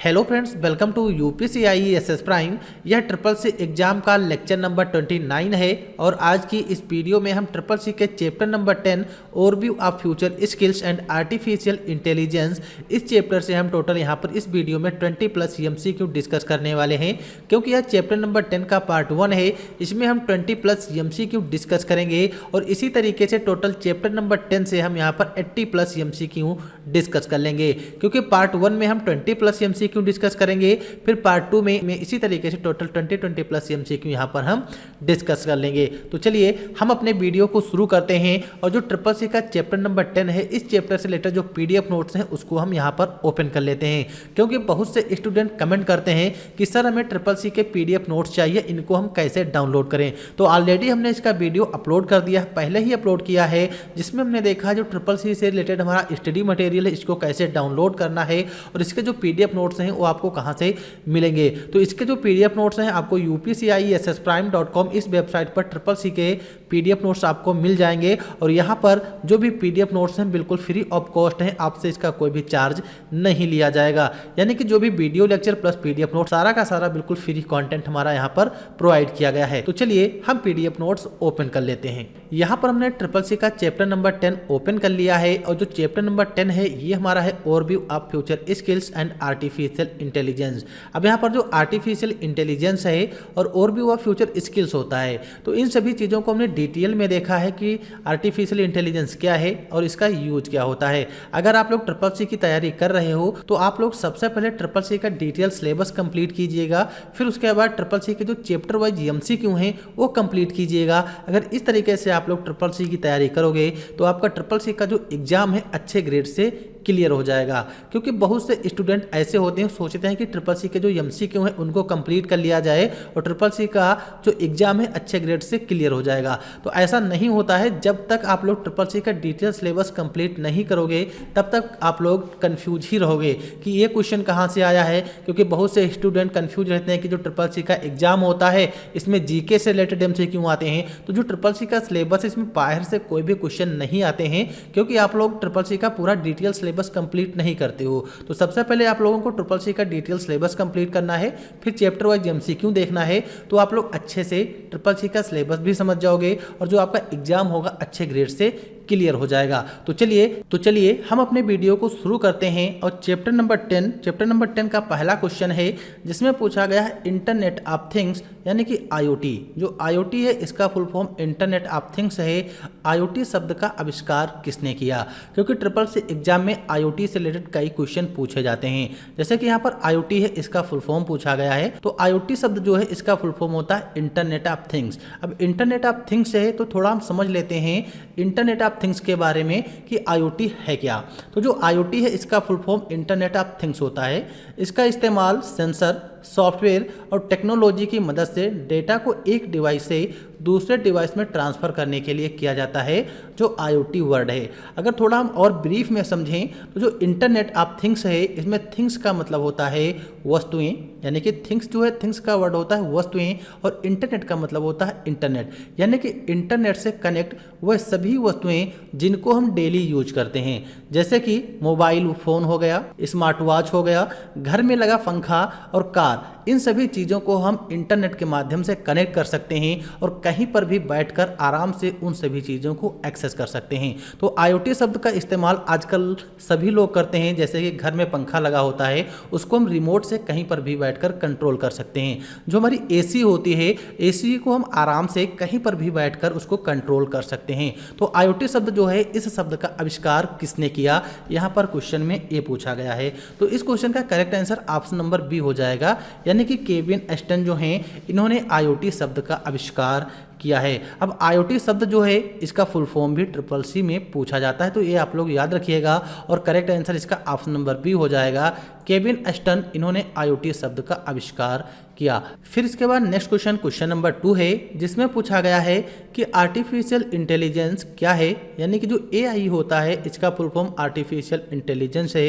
Hello friends, welcome to UPCIAS prime. यह triple C exam का lecture number 29 है और आज की इस वीडियो में हम ट्रिपल सी के chapter number 10 overview of future skills and artificial intelligence, इस चैप्टर से हम टोटल यहाँ पर इस वीडियो में 20+ एमसीक्यू डिस्कस करने वाले हैं। क्योंकि यह चैप्टर नंबर 10 का पार्ट 1 है, इसमें हम 20+ एमसीक्यू डिस्कस करेंगे और इसी तरीके से टोटल चैप्टर नंबर 10 से हम यहाँ पर 80+ एमसीक्यू डिस्कस कर लेंगे। क्योंकि पार्ट 1 में हम 20+ एमसीक्यू डिस्कस करेंगे, फिर पार्ट 2 में इसी तरीके से टोटल 20+ एमसीक्यू यहाँ पर हम डिस्कस कर लेंगे। तो चलिए हम अपने वीडियो को शुरू करते हैं और जो ट्रिपल सी का चैप्टर नंबर 10 है, इस चैप्टर से रिलेटेड जो पीडीएफ नोट्स हैं उसको हम यहाँ पर ओपन कर लेते हैं। क्योंकि बहुत से स्टूडेंट कमेंट करते हैं कि सर हमें ट्रिपल सी के पीडीएफ नोट्स चाहिए, इनको हम कैसे डाउनलोड करें। तो ऑलरेडी हमने इसका वीडियो अपलोड कर दिया, पहले ही अपलोड किया है, जिसमें हमने देखा जो ट्रिपल सी से रिलेटेड हमारा स्टडी मटेरियल है, इसको कैसे डाउनलोड करना है और इसके जो पीडीएफ नोट्स हैं वो आपको कहां से मिलेंगे। तो इसके जो पीडीएफ नोट्स हैं आपको upciessprime.com इस वेबसाइट पर ट्रिपल सी के पीडीएफ नोट्स आपको मिल जाएंगे और यहाँ पर जो भी पीडीएफ नोट्स हैं बिल्कुल फ्री ऑफ कॉस्ट हैं, आपसे इसका कोई भी चार्ज नहीं लिया जाएगा। यानी कि जो भी video lecture plus PDF note सारा का सारा बिल्कुल फ्री कंटेंट हमारा यहाँ पर प्रोवाइड किया गया है। तो चलिए हम पीडीएफ नोट्स ओपन कर लेते हैं। यहाँ पर हमने ट्रिपल सी का चैप्टर नंबर 10 ओपन कर लिया है और जो चैप्टर नंबर 10 है ये हमारा है overview of future skills and artificial intelligence. अब यहाँ पर जो आर्टिफिशियल इंटेलिजेंस है और ओवरव्यू ऑफ फ्यूचर स्किल्स होता है, तो इन सभी चीज़ों को हमने डिटेल में देखा है कि आर्टिफिशियल इंटेलिजेंस क्या है और इसका यूज क्या होता है। अगर आप लोग ट्रिपल सी की तैयारी कर रहे हो तो आप लोग सबसे पहले ट्रिपल सी का डिटेल सिलेबस कंप्लीट कीजिएगा, फिर उसके बाद ट्रिपल सी के जो चैप्टर वाइज एमसीक्यू हैं वो कंप्लीट कीजिएगा। अगर इस तरीके से आप लोग ट्रिपल सी की तैयारी करोगे तो आपका ट्रिपल सी का जो एग्जाम है अच्छे ग्रेड से क्लियर हो जाएगा। क्योंकि बहुत से स्टूडेंट ऐसे होते हैं, सोचते हैं कि ट्रिपल सी के जो एमसीक्यू हैं उनको कंप्लीट कर लिया जाए और ट्रिपल सी का जो एग्जाम है अच्छे ग्रेड से क्लियर हो जाएगा। तो ऐसा नहीं होता है। जब तक आप लोग ट्रिपल सी का डिटेल सिलेबस कंप्लीट नहीं करोगे तब तक आप लोग कंफ्यूज ही रहोगे कि ये क्वेश्चन कहाँ से आया है। क्योंकि बहुत से स्टूडेंट कंफ्यूज रहते हैं कि जो ट्रिपल सी का एग्जाम होता है इसमें जीके से रिलेटेड एमसीक्यू आते हैं, तो जो ट्रिपल सी का सिलेबस इसमें बाहर से कोई भी क्वेश्चन नहीं आते हैं। क्योंकि आप लोग ट्रिपल सी का पूरा डिटेल सिलेबस कंप्लीट नहीं करते हो। तो सबसे पहले आप लोगों को ट्रिपल सी का डिटेल सिलेबस कंप्लीट करना है, फिर चैप्टर वाइज एमसीक्यू देखना है, तो आप लोग अच्छे से ट्रिपल सी का सिलेबस भी समझ जाओगे और जो आपका एग्जाम होगा अच्छे ग्रेड से क्लियर हो जाएगा। तो चलिए हम अपने वीडियो को शुरू करते हैं और चैप्टर नंबर 10 का पहला क्वेश्चन है जिसमें पूछा गया है इंटरनेट ऑफ थिंग्स यानी कि IoT। जो IoT है इसका full form internet of things है। IoT शब्द का आविष्कार किसने किया? क्योंकि ट्रिपल सी एग्जाम में IoT से रिलेटेड कई क्वेश्चन पूछे जाते हैं। जैसे कि यहाँ पर IoT है, इसका फुल फॉर्म पूछा गया है, तो IoT शब्द जो है इसका फुल फॉर्म होता है इंटरनेट ऑफ थिंग्स। अब इंटरनेट ऑफ थिंग्स है तो थोड़ा हम समझ लेते हैं इंटरनेट ऑफ थिंग्स के बारे में कि IoT है क्या। तो जो IoT है इसका full form internet of things होता है। इसका इस्तेमाल सेंसर, सॉफ्टवेयर और टेक्नोलॉजी की मदद से डेटा को एक डिवाइस से दूसरे डिवाइस में ट्रांसफ़र करने के लिए किया जाता है, जो IoT वर्ड है। अगर थोड़ा हम और ब्रीफ में समझें तो जो इंटरनेट ऑफ थिंग्स है इसमें थिंग्स का मतलब होता है वस्तुएं, यानी कि थिंग्स जो है थिंग्स का वर्ड होता है वस्तुएं, और इंटरनेट का मतलब होता है इंटरनेट, यानी कि इंटरनेट से कनेक्ट वह सभी वस्तुएं जिनको हम डेली यूज करते हैं। जैसे कि मोबाइल फ़ोन हो गया, स्मार्ट वॉच हो गया, घर में लगा पंखा और कार, इन सभी चीज़ों को हम इंटरनेट के माध्यम से कनेक्ट कर सकते हैं और कहीं पर भी बैठकर आराम से उन सभी चीज़ों को एक्सेस कर सकते हैं। तो IoT शब्द का इस्तेमाल आजकल सभी लोग करते हैं। जैसे कि घर में पंखा लगा होता है, उसको हम रिमोट से कहीं पर भी बैठकर कंट्रोल कर सकते हैं। जो हमारी AC होती है, AC को हम आराम से कहीं पर भी बैठकर उसको कंट्रोल कर सकते हैं। तो IoT शब्द जो है, इस शब्द का आविष्कार किसने किया, यहाँ पर क्वेश्चन में ये पूछा गया है। तो इस क्वेश्चन का correct answer option number B हो जाएगा, यानी कि केविन एस्टन जो हैं इन्होंने IoT शब्द का आविष्कार किया है। अब IoT शब्द जो है इसका फुल फॉर्म भी ट्रिपल सी में पूछा जाता है, तो ये आप लोग याद रखिएगा और करेक्ट आंसर इसका ऑप्शन नंबर बी हो जाएगा। केविन एस्टन इन्होंने IoT शब्द का आविष्कार किया। फिर इसके बाद नेक्स्ट क्वेश्चन नंबर 2 है जिसमें पूछा गया है कि आर्टिफिशियल इंटेलिजेंस क्या है, यानी कि जो AI होता है इसका फुल फॉर्म आर्टिफिशियल इंटेलिजेंस है।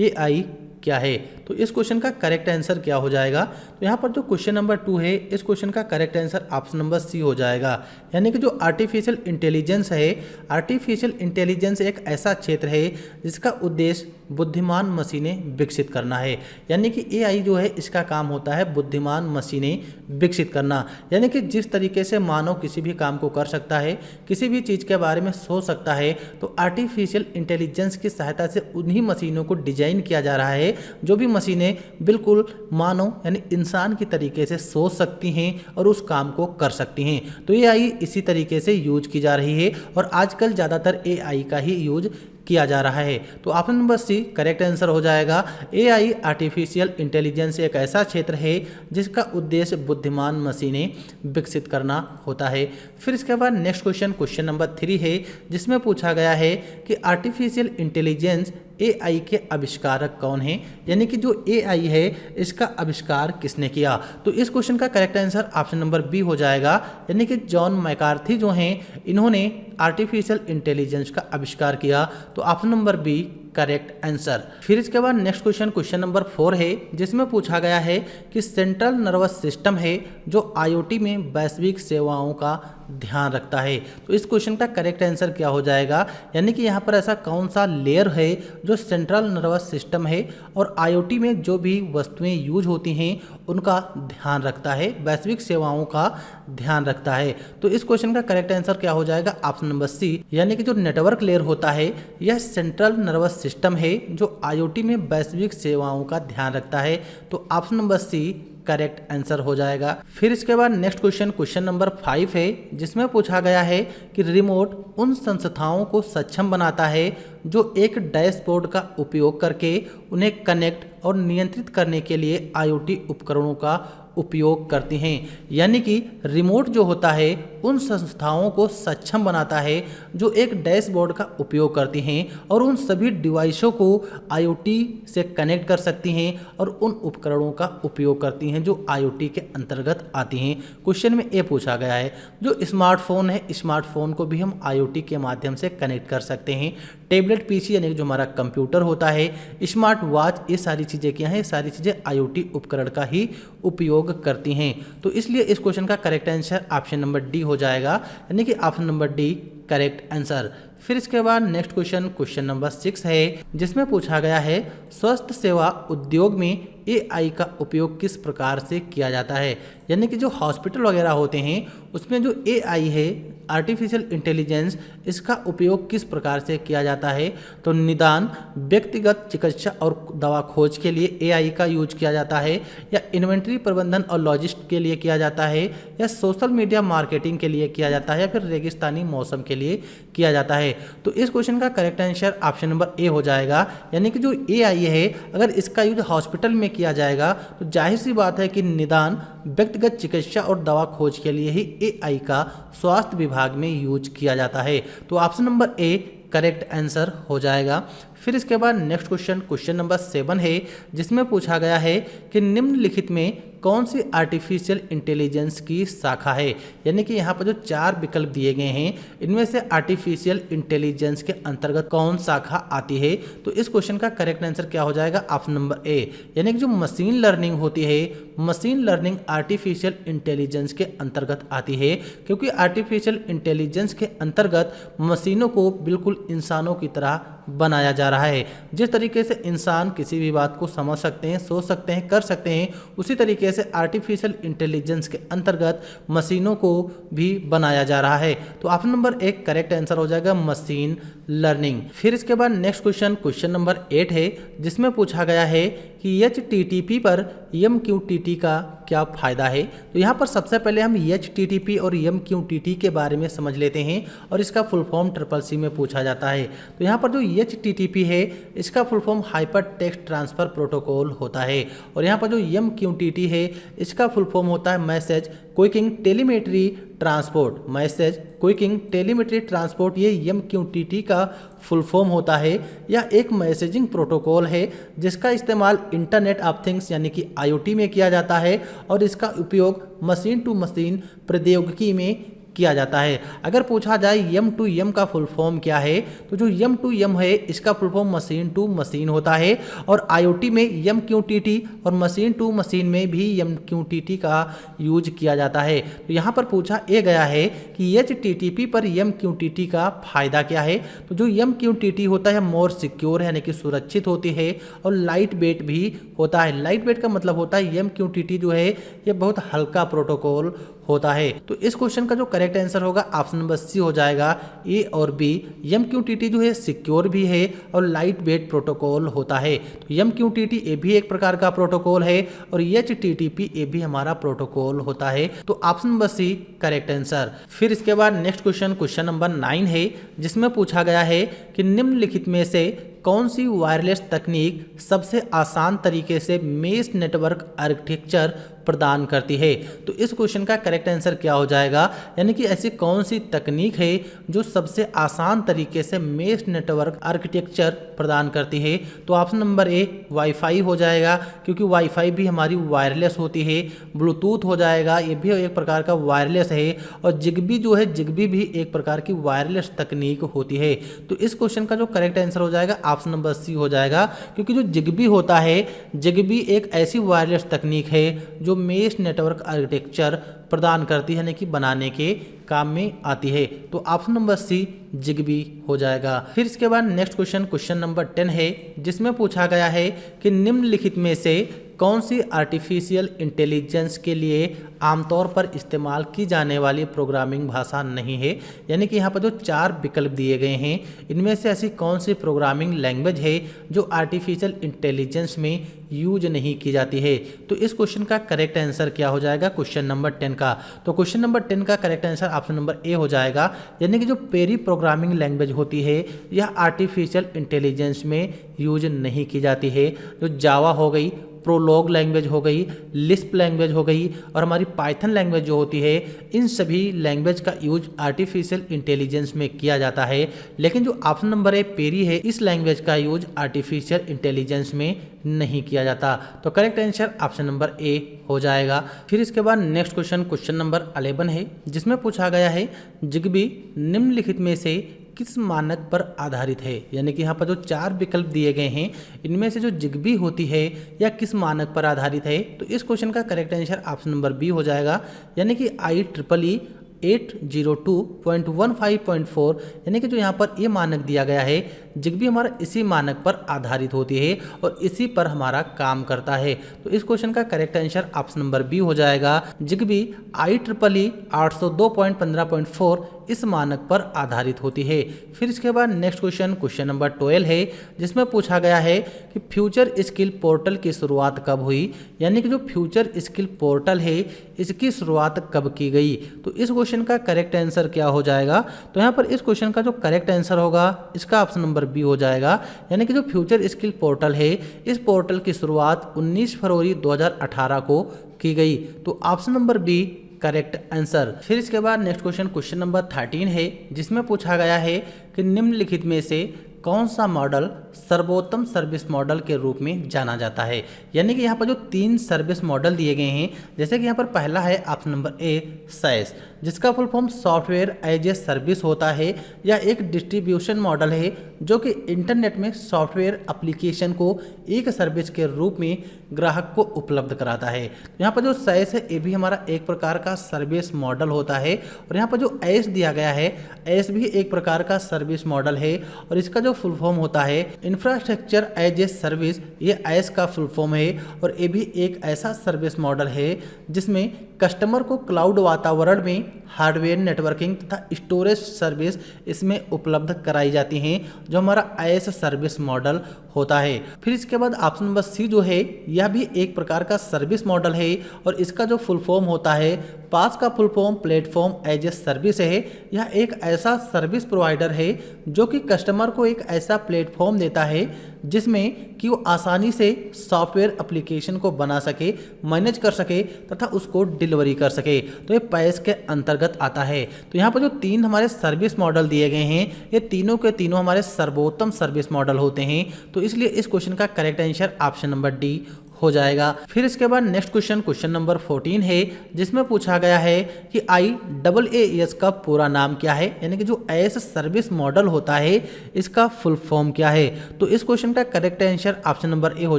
AI क्या है? तो इस क्वेश्चन का करेक्ट आंसर क्या हो जाएगा? तो यहाँ पर जो क्वेश्चन नंबर 2 है इस क्वेश्चन का correct answer option number C हो जाएगा, यानी कि जो आर्टिफिशियल इंटेलिजेंस है, आर्टिफिशियल इंटेलिजेंस एक ऐसा क्षेत्र है जिसका उद्देश्य बुद्धिमान मशीनें विकसित करना है। यानी कि एआई जो है इसका काम होता है बुद्धिमान मशीनें विकसित करना। यानी कि जिस तरीके से मानव किसी भी काम को कर सकता है, किसी भी चीज़ के बारे में सोच सकता है, तो आर्टिफिशियल इंटेलिजेंस की सहायता से उन्हीं मशीनों को डिजाइन किया जा रहा है जो भी मशीनें बिल्कुल मानव यानी इंसान की तरीके से सोच सकती हैं और उस काम को कर सकती हैं। तो एआई इसी तरीके से यूज की जा रही है और आजकल ज़्यादातर एआई का ही यूज किया जा रहा है। तो option number C correct answer हो जाएगा। एआई आर्टिफिशियल इंटेलिजेंस एक ऐसा क्षेत्र है जिसका उद्देश्य बुद्धिमान मशीनें विकसित करना होता है। फिर इसके बाद नेक्स्ट क्वेश्चन नंबर 3 है, जिसमें पूछा गया है कि आर्टिफिशियल इंटेलिजेंस एआई के आविष्कारक कौन हैं, यानी कि जो एआई है इसका आविष्कार किसने किया। तो इस क्वेश्चन का correct answer option number B हो जाएगा, यानी कि जॉन मैकार्थी जो हैं इन्होंने आर्टिफिशियल इंटेलिजेंस का आविष्कार किया। तो option number B correct answer. फिर इसके बाद नेक्स्ट क्वेश्चन नंबर 4 है, जिसमें पूछा गया है कि सेंट्रल नर्वस सिस्टम है जो आईओटी में वैश्विक सेवाओं का ध्यान रखता है। तो इस क्वेश्चन का करेक्ट आंसर क्या हो जाएगा, यानी कि यहाँ पर ऐसा कौन सा लेयर है जो सेंट्रल नर्वस सिस्टम है और आईओटी में जो भी वस्तुएं यूज होती हैं उनका ध्यान रखता है, वैश्विक सेवाओं का ध्यान रखता है। तो इस क्वेश्चन का करेक्ट आंसर क्या हो जाएगा, ऑप्शन नंबर सी, यानी कि जो नेटवर्क लेयर होता है यह सेंट्रल नर्वस सिस्टम है जो आईओटी में वैश्विक सेवाओं का ध्यान रखता है। तो option number C correct answer हो जाएगा। फिर इसके बाद नेक्स्ट क्वेश्चन नंबर 5 है, जिसमें पूछा गया है कि रिमोट उन संस्थाओं को सक्षम बनाता है जो एक डैशबोर्ड का उपयोग करके उन्हें कनेक्ट और नियंत्रित करने के लिए आईओटी उपकरणों का उपयोग करती हैं। यानी कि रिमोट जो होता है उन संस्थाओं को सक्षम बनाता है जो एक डैशबोर्ड का उपयोग करती हैं और उन सभी डिवाइसों को आईओटी से कनेक्ट कर सकती हैं और उन उपकरणों का उपयोग करती हैं जो आईओटी के अंतर्गत आती हैं। क्वेश्चन में ये पूछा गया है जो स्मार्टफोन है, स्मार्टफोन को भी हम आईओटी के माध्यम से कनेक्ट कर सकते हैं। टेबलेट पीसी यानी जो हमारा कंप्यूटर होता है, स्मार्ट वॉच, ये सारी चीज़ें क्या हैं, सारी चीज़ें आईओटी उपकरण का ही उपयोग करती हैं। तो इसलिए इस क्वेश्चन का correct answer option number D हो जाएगा, यानी कि option number D correct answer. फिर इसके बाद नेक्स्ट क्वेश्चन नंबर 6 है, जिसमें पूछा गया है स्वास्थ्य सेवा उद्योग में एआई का उपयोग किस प्रकार से किया जाता है। यानी कि जो हॉस्पिटल वगैरह होते हैं उसमें जो एआई है आर्टिफिशियल इंटेलिजेंस, इसका उपयोग किस प्रकार से किया जाता है। तो निदान, व्यक्तिगत चिकित्सा और दवा खोज के लिए एआई का यूज किया जाता है, या इन्वेंट्री प्रबंधन और लॉजिस्टिक के लिए किया जाता है, या सोशल मीडिया मार्केटिंग के लिए किया जाता है, या फिर रेगिस्तानी मौसम के लिए किया जाता है। तो इस क्वेश्चन का करेक्ट आंसर ऑप्शन नंबर ए हो जाएगा, यानी कि जो एआई है अगर इसका यूज हॉस्पिटल में किया जाएगा तो जाहिर सी बात है कि निदान, व्यक्तिगत चिकित्सा और दवा खोज के लिए ही एआई का स्वास्थ्य विभाग में यूज किया जाता है। तो option number A correct answer हो जाएगा। फिर इसके बाद नेक्स्ट क्वेश्चन नंबर 7 है, जिसमें पूछा गया है कि निम्नलिखित में कौन सी आर्टिफिशियल इंटेलिजेंस की शाखा है। यानी कि यहाँ पर जो 4 विकल्प दिए गए हैं इनमें से आर्टिफिशियल इंटेलिजेंस के अंतर्गत कौन शाखा आती है। तो इस क्वेश्चन का करेक्ट आंसर क्या हो जाएगा, ऑप्शन नंबर ए, यानी कि जो मशीन लर्निंग होती है, मशीन लर्निंग आर्टिफिशियल इंटेलिजेंस के अंतर्गत आती है, क्योंकि आर्टिफिशियल इंटेलिजेंस के अंतर्गत मशीनों को बिल्कुल इंसानों की तरह बनाया जा रहा है। जिस तरीके से इंसान किसी भी बात को समझ सकते हैं, सोच सकते हैं, कर सकते हैं, उसी तरीके से आर्टिफिशियल इंटेलिजेंस के अंतर्गत मशीनों को भी बनाया जा रहा है। तो ऑप्शन नंबर 1 करेक्ट आंसर हो जाएगा, मशीन लर्निंग। फिर इसके बाद नेक्स्ट क्वेश्चन नंबर 8 है, जिसमें पूछा गया है कि HTTP पर MQTT का क्या फ़ायदा है। तो यहाँ पर सबसे पहले हम HTTP और MQTT के बारे में समझ लेते हैं और इसका फुल फॉर्म CCC में पूछा जाता है। तो यहाँ पर जो HTTP है इसका full form hyper text transfer protocol होता है, और यहाँ पर जो MQTT है इसका फुल फॉर्म होता है message क्विकिंग telemetry transport. Message क्विकिंग telemetry transport ये MQTT का फुल फॉर्म होता है। यह एक मैसेजिंग प्रोटोकॉल है जिसका इस्तेमाल इंटरनेट ऑफ थिंग्स यानी कि IoT में किया जाता है, और इसका उपयोग मशीन टू मशीन प्रौद्योगिकी में किया जाता है। अगर पूछा जाए M2M का फुल फॉर्म क्या है, तो जो M2M है इसका full form machine to machine होता है और IoT में MQTT और मशीन टू मशीन में भी MQTT का यूज किया जाता है। तो यहाँ पर पूछा ये गया है कि HTTP पर MQTT का फायदा क्या है। तो जो MQTT होता है मोर सिक्योर है, यानी कि सुरक्षित होती है और लाइट वेट भी होता है। लाइट वेट का मतलब होता है MQTT जो है ये बहुत हल्का प्रोटोकॉल होता है। तो इस क्वेश्चन का जो करेक्ट आंसर होगा ऑप्शन नंबर सी हो जाएगा, ए और बी। MQTT जो है सिक्योर भी है और लाइट वेट प्रोटोकॉल होता है। तो MQTT ये भी एक प्रकार का प्रोटोकॉल है और HTTP ये भी हमारा प्रोटोकॉल होता है। तो option number C correct answer. फिर इसके बाद नेक्स्ट क्वेश्चन नंबर 9 है, जिसमें पूछा गया है कि निम्नलिखित में से कौन सी वायरलेस तकनीक सबसे आसान तरीके से मेश नेटवर्क आर्किटेक्चर प्रदान करती है। तो इस क्वेश्चन का करेक्ट आंसर क्या हो जाएगा, यानी कि ऐसी कौन सी तकनीक है जो सबसे आसान तरीके से मेश नेटवर्क आर्किटेक्चर प्रदान करती है। तो ऑप्शन नंबर ए वाईफाई हो जाएगा, क्योंकि वाईफाई भी हमारी वायरलेस होती है। ब्लूटूथ हो जाएगा, ये भी एक प्रकार का वायरलेस है। और जिगबी जो है, जिगबी भी एक प्रकार की वायरलेस तकनीक होती है। तो इस क्वेश्चन का जो करेक्ट आंसर हो जाएगा ऑप्शन नंबर सी हो जाएगा, क्योंकि जो जिगबी होता है, जिगबी एक ऐसी वायरलेस तकनीक है जो मेश नेटवर्क आर्किटेक्चर प्रदान करती है, यानी कि बनाने के काम में आती है। तो ऑप्शन नंबर सी जिगबी हो जाएगा। फिर इसके बाद नेक्स्ट क्वेश्चन नंबर 10 है, जिसमें पूछा गया है कि निम्नलिखित में से कौन सी आर्टिफिशियल इंटेलिजेंस के लिए आमतौर पर इस्तेमाल की जाने वाली प्रोग्रामिंग भाषा नहीं है। यानी कि यहाँ पर जो 4 विकल्प दिए गए हैं, इनमें से ऐसी कौन सी प्रोग्रामिंग लैंग्वेज है जो आर्टिफिशियल इंटेलिजेंस में यूज नहीं की जाती है। तो इस क्वेश्चन का करेक्ट आंसर क्या हो जाएगा क्वेश्चन नंबर 10 का। तो क्वेश्चन नंबर 10 का करेक्ट आंसर ऑप्शन नंबर ए हो जाएगा, यानी कि जो पेरी प्रोग्रामिंग लैंग्वेज होती है यह आर्टिफिशियल इंटेलिजेंस में यूज नहीं की जाती है। जो जावा हो गई, प्रोलॉग लैंग्वेज हो गई, लिस्प लैंग्वेज हो गई और हमारी पाइथन लैंग्वेज जो होती है, इन सभी लैंग्वेज का यूज आर्टिफिशियल इंटेलिजेंस में किया जाता है। लेकिन जो ऑप्शन नंबर ए पेरी है, इस लैंग्वेज का यूज आर्टिफिशियल इंटेलिजेंस में नहीं किया जाता। तो करेक्ट आंसर ऑप्शन नंबर ए हो जाएगा। फिर इसके बाद नेक्स्ट क्वेश्चन नंबर 11 है, जिसमें पूछा गया है जिगबी निम्नलिखित में से किस मानक पर आधारित है। यानी कि यहाँ पर जो 4 विकल्प दिए गए हैं, इनमें से जो जिगबी होती है या किस मानक पर आधारित है। तो इस क्वेश्चन का correct answer option number B हो जाएगा, यानी कि IEEE 802.15.4, यानी कि जो यहाँ पर ये मानक दिया गया है, जिगबी हमारा इसी मानक पर आधारित होती है और इसी पर हमारा काम करता है। तो इस क्वेश्चन का correct answer option number B हो जाएगा, जिगबी IEEE 802.15.4 इस मानक पर आधारित होती है। फिर इसके बाद नेक्स्ट क्वेश्चन नंबर 12 है, जिसमें पूछा गया है कि फ्यूचर स्किल पोर्टल की शुरुआत कब हुई। यानी कि जो फ्यूचर स्किल पोर्टल है, इसकी शुरुआत कब की गई। तो इस क्वेश्चन का करेक्ट आंसर क्या हो जाएगा। तो यहाँ पर इस क्वेश्चन का जो करेक्ट आंसर होगा, इसका ऑप्शन नंबर बी हो जाएगा, यानी कि जो फ्यूचर स्किल पोर्टल है, इस पोर्टल की शुरुआत 19 फरवरी 2018 को की गई। तो option number B correct answer. फिर इसके बाद नेक्स्ट क्वेश्चन नंबर 13 है, जिसमें पूछा गया है कि निम्नलिखित में से कौन सा मॉडल सर्वोत्तम सर्विस मॉडल के रूप में जाना जाता है। यानी कि यहाँ पर जो 3 सर्विस मॉडल दिए गए हैं, जैसे कि यहाँ पर पहला है ऑप्शन नंबर ए SaaS, जिसका full form software as a service होता है। यह एक डिस्ट्रीब्यूशन मॉडल है जो कि इंटरनेट में सॉफ्टवेयर एप्लीकेशन को एक सर्विस के रूप में ग्राहक को उपलब्ध कराता है। यहाँ पर जो SaaS है, ये भी हमारा एक प्रकार का सर्विस मॉडल होता है। और यहाँ पर जो AS दिया गया है, AS भी एक प्रकार का सर्विस मॉडल है और इसका जो फुल फॉर्म होता है इंफ्रास्ट्रक्चर एज ए सर्विस, ये AS का फुल फॉर्म है। और ये भी एक ऐसा सर्विस मॉडल है जिसमें कस्टमर को क्लाउड वातावरण में हार्डवेयर नेटवर्किंग तथा स्टोरेज सर्विस इसमें उपलब्ध कराई जाती हैं, जो हमारा AS सर्विस मॉडल होता है। फिर इसके बाद ऑप्शन नंबर सी जो है, यह भी एक प्रकार का सर्विस मॉडल है और इसका जो फुल फॉर्म होता है, पास का full form platform as a service है। यह एक ऐसा सर्विस प्रोवाइडर है जो कि कस्टमर को एक ऐसा प्लेटफॉर्म देता है जिसमें कि वो आसानी से सॉफ्टवेयर एप्लीकेशन को बना सके, मैनेज कर सके तथा उसको डिलीवरी कर सके। तो ये पैस के अंतर्गत आता है। तो यहाँ पर जो 3 हमारे सर्विस मॉडल दिए गए हैं, ये तीनों के तीनों हमारे सर्वोत्तम सर्विस मॉडल होते हैं। तो इसलिए इस क्वेश्चन का correct answer option number D हो जाएगा। फिर इसके बाद नेक्स्ट क्वेश्चन नंबर 14 है, जिसमें पूछा गया है कि IAAS का पूरा नाम क्या है, यानी कि जो एस सर्विस मॉडल होता है इसका फुल फॉर्म क्या है। तो इस क्वेश्चन का करेक्ट आंसर ऑप्शन नंबर ए हो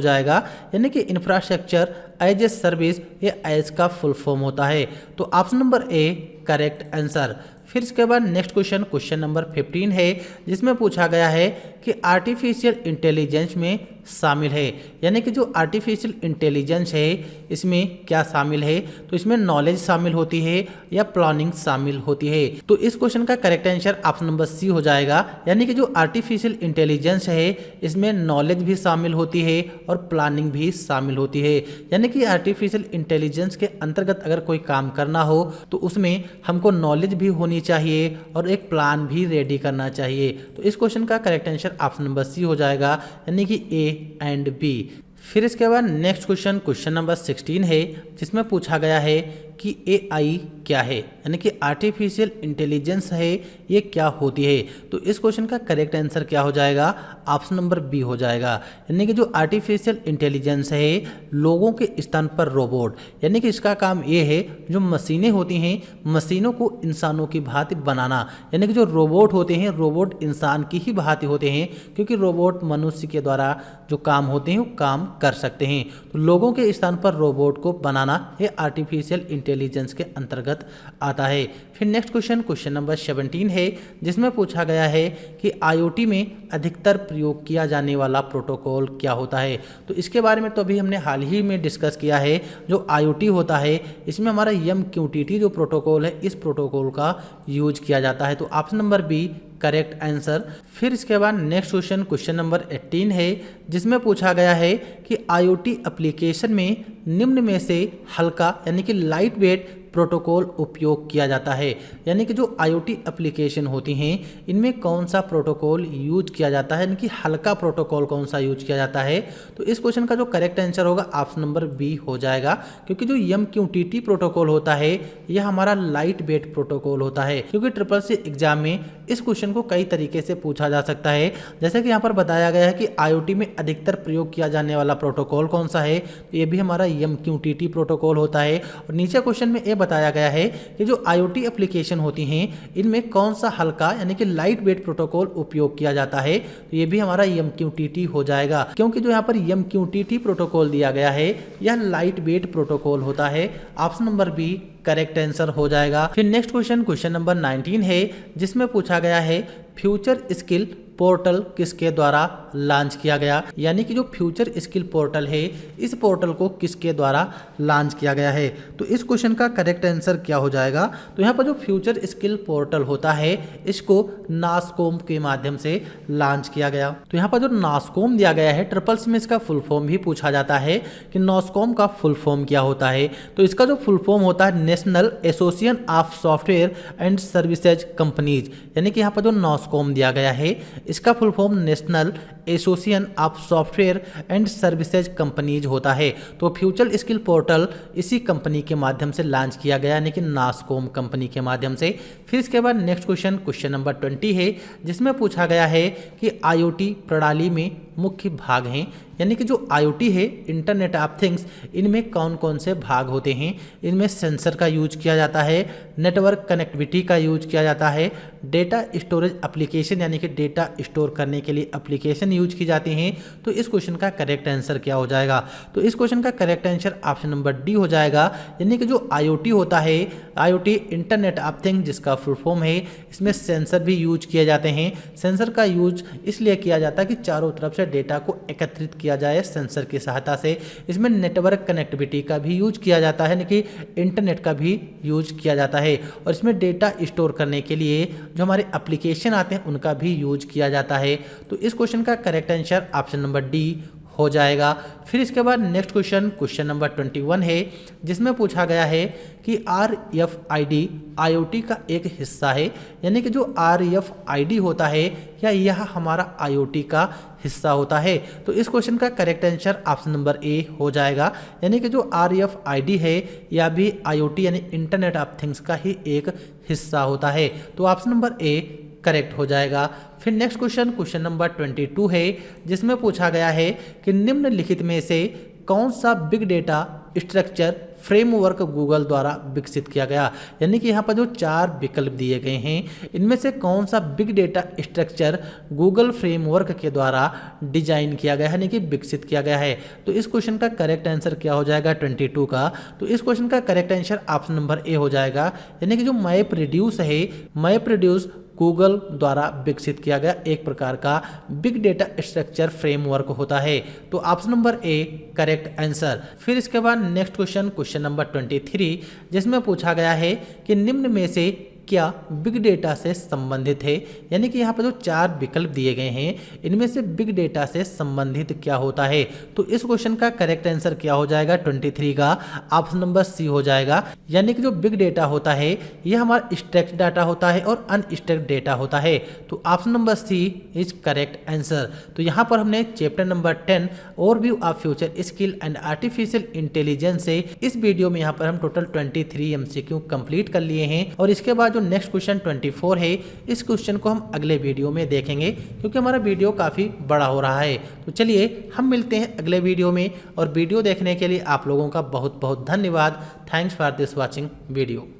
जाएगा, यानी कि इंफ्रास्ट्रक्चर एज ए सर्विस, ये एस का फुल फॉर्म होता है। तो option number A correct answer. फिर इसके बाद नेक्स्ट क्वेश्चन नंबर 15 है, जिसमें पूछा गया है कि आर्टिफिशियल इंटेलिजेंस में शामिल है, यानी कि जो आर्टिफिशियल इंटेलिजेंस है इसमें क्या शामिल है। तो इसमें नॉलेज शामिल होती है या प्लानिंग शामिल होती है। तो इस क्वेश्चन का correct answer option number C हो जाएगा, यानी कि जो आर्टिफिशियल इंटेलिजेंस है इसमें नॉलेज भी शामिल होती है और प्लानिंग भी शामिल होती है। यानी कि आर्टिफिशियल इंटेलिजेंस के अंतर्गत अगर कोई काम करना हो तो उसमें हमको नॉलेज भी होनी चाहिए और एक प्लान भी रेडी करना चाहिए। तो इस क्वेश्चन का correct answer option number C हो जाएगा, यानी कि ए एंड बी। फिर इसके बाद नेक्स्ट क्वेश्चन नंबर 16 है, जिसमें पूछा गया है कि AI क्या है, यानी कि आर्टिफिशियल इंटेलिजेंस है ये क्या होती है। तो इस क्वेश्चन का करेक्ट आंसर क्या हो जाएगा, ऑप्शन नंबर बी हो जाएगा, यानी कि जो आर्टिफिशियल इंटेलिजेंस है लोगों के स्थान पर रोबोट, यानी कि इसका काम ये है जो मशीनें होती हैं मशीनों को इंसानों की भांति बनाना, यानी कि जो रोबोट होते हैं रोबोट इंसान की ही भांति होते हैं, क्योंकि रोबोट मनुष्य के द्वारा जो काम होते हैं वो काम कर सकते हैं। तो लोगों के स्थान पर रोबोट को बनाना ये आर्टिफिशियल इंटेलिजेंस के अंतर्गत आता है। फिर नेक्स्ट क्वेश्चन नंबर 17 है, जिसमें पूछा गया है कि IoT में अधिकतर प्रयोग किया जाने वाला प्रोटोकॉल क्या होता है। तो इसके बारे में तो अभी हमने हाल ही में डिस्कस किया है। जो IoT होता है इसमें हमारा MQTT जो प्रोटोकॉल है इस प्रोटोकॉल का यूज किया जाता है। तो option number B correct answer. फिर इसके बाद नेक्स्ट क्वेश्चन नंबर 18 है, जिसमें पूछा गया है कि IoT एप्लीकेशन में निम्न में से हल्का यानी कि लाइट वेट प्रोटोकॉल उपयोग किया जाता है, यानी कि जो IoT एप्लीकेशन होती हैं इनमें कौन सा प्रोटोकॉल यूज किया जाता है, यानी कि हल्का प्रोटोकॉल कौन सा यूज किया जाता है। तो इस क्वेश्चन का जो करेक्ट आंसर होगा ऑप्शन नंबर बी हो जाएगा, क्योंकि जो MQTT प्रोटोकॉल होता है यह हमारा लाइट वेट प्रोटोकॉल होता है। क्योंकि SSC एग्जाम में इस क्वेश्चन को कई तरीके से पूछा जा सकता है, जैसे कि यहाँ पर बताया गया है कि IoT में अधिकतर प्रयोग किया जाने वाला प्रोटोकॉल कौन सा है, तो ये भी हमारा MQTT प्रोटोकॉल होता है। और नीचे क्वेश्चन में ये बताया गया है कि जो IoT एप्लीकेशन होती हैं इनमें कौन सा हल्का यानी कि लाइट वेट प्रोटोकॉल उपयोग किया जाता है, तो ये भी हमारा MQTT हो जाएगा, क्योंकि जो यहाँ पर MQTT प्रोटोकॉल दिया गया है यह लाइट वेट प्रोटोकॉल होता है। Option number B correct answer हो जाएगा। फिर नेक्स्ट क्वेश्चन नंबर 19 है, जिसमें पूछा गया है फ्यूचर स्किल पोर्टल किसके द्वारा लॉन्च किया गया, यानी कि जो फ्यूचर स्किल पोर्टल है इस पोर्टल को किसके द्वारा लॉन्च किया गया है। तो इस क्वेश्चन का करेक्ट आंसर क्या हो जाएगा, तो यहाँ पर जो फ्यूचर स्किल पोर्टल होता है इसको नासकॉम के माध्यम से लॉन्च किया गया। तो यहाँ पर जो नासकॉम दिया गया है SSC में इसका फुल फॉर्म भी पूछा जाता है कि नासकॉम का फुल फॉर्म क्या होता है। तो इसका जो फुल फॉर्म होता है national association of software and services companies, यानी कि यहाँ पर जो नासकॉम दिया गया है इसका full form national association of software and services companies होता है। तो फ्यूचर स्किल पोर्टल इसी कंपनी के माध्यम से लॉन्च किया गया, यानी कि नासकॉम कंपनी के माध्यम से। फिर इसके बाद नेक्स्ट क्वेश्चन नंबर 20 है, जिसमें पूछा गया है कि IoT प्रणाली में मुख्य भाग हैं, यानी कि जो IoT है इंटरनेट ऑफ थिंग्स इनमें कौन कौन से भाग होते हैं। इनमें सेंसर का यूज किया जाता है, नेटवर्क कनेक्टिविटी का यूज किया जाता है, डेटा स्टोरेज एप्लीकेशन यानी कि डेटा स्टोर करने के लिए एप्लीकेशन यूज की जाती हैं। तो इस क्वेश्चन का करेक्ट आंसर क्या हो जाएगा, तो इस क्वेश्चन का correct answer option number D हो जाएगा, यानी कि जो IoT होता है IoT इंटरनेट ऑफ थिंग जिसका फुल फॉर्म है इसमें सेंसर भी यूज किए जाते हैं। सेंसर का यूज इसलिए किया जाता है कि चारों तरफ से डेटा को एकत्रित किया जाए सेंसर की सहायता से। इसमें नेटवर्क कनेक्टिविटी का भी यूज किया जाता है, यानी कि इंटरनेट का भी यूज किया जाता है। और इसमें डेटा स्टोर करने के लिए जो हमारे एप्लीकेशन आते हैं उनका भी यूज किया जाता है। तो इस क्वेश्चन का correct answer option number D हो जाएगा। फिर इसके बाद नेक्स्ट क्वेश्चन नंबर 21 है, जिसमें पूछा गया है कि RFID IoT का एक हिस्सा है, यानी कि जो RFID होता है क्या यह हमारा IoT का हिस्सा होता है। तो इस क्वेश्चन का करेक्ट आंसर ऑप्शन नंबर ए हो जाएगा, यानी कि जो RFID है यह भी IoT यानी इंटरनेट ऑफ थिंग्स का ही एक हिस्सा होता है। तो ऑप्शन नंबर ए करेक्ट हो जाएगा। फिर नेक्स्ट क्वेश्चन नंबर 22 है, जिसमें पूछा गया है कि निम्नलिखित में से कौन सा big data structure framework Google द्वारा विकसित किया गया। यानी कि यहाँ पर जो 4 विकल्प दिए गए हैं इनमें से कौन सा big data structure Google framework के द्वारा डिजाइन किया गया है, यानी कि विकसित किया गया है। तो इस क्वेश्चन का करेक्ट आंसर क्या हो जाएगा 22 का। तो इस क्वेश्चन का करेक्ट आंसर ऑप्शन नंबर ए हो जाएगा, यानी कि जो मैप रिड्यूस है, मैप रिड्यूस गूगल द्वारा विकसित किया गया एक प्रकार का बिग डेटा स्ट्रक्चर फ्रेमवर्क होता है। तो option number A correct answer. फिर इसके बाद नेक्स्ट क्वेश्चन नंबर 23, जिसमें पूछा गया है कि निम्न में से क्या बिग डेटा से संबंधित है। यानी कि यहाँ पर जो 4 विकल्प दिए गए हैं इनमें से बिग डेटा से संबंधित क्या होता है। तो इस क्वेश्चन का करेक्ट आंसर क्या हो जाएगा 23 का, ऑप्शन नंबर सी हो जाएगा। यानी कि जो बिग डेटा होता है यह हमारा स्ट्रक्चर्ड डाटा होता है और अनस्ट्रक्चर्ड डेटा होता है। तो option number C is correct answer. तो यहाँ पर हमने chapter number 10 overview of future skill and artificial intelligence से इस वीडियो में यहाँ पर हम टोटल 23 MCQ कंप्लीट कर लिए हैं। और इसके बाद जो नेक्स्ट क्वेश्चन 24 है इस क्वेश्चन को हम अगले वीडियो में देखेंगे, क्योंकि हमारा वीडियो काफ़ी बड़ा हो रहा है। तो चलिए हम मिलते हैं अगले वीडियो में, और वीडियो देखने के लिए आप लोगों का बहुत बहुत धन्यवाद। Thanks for this watching video.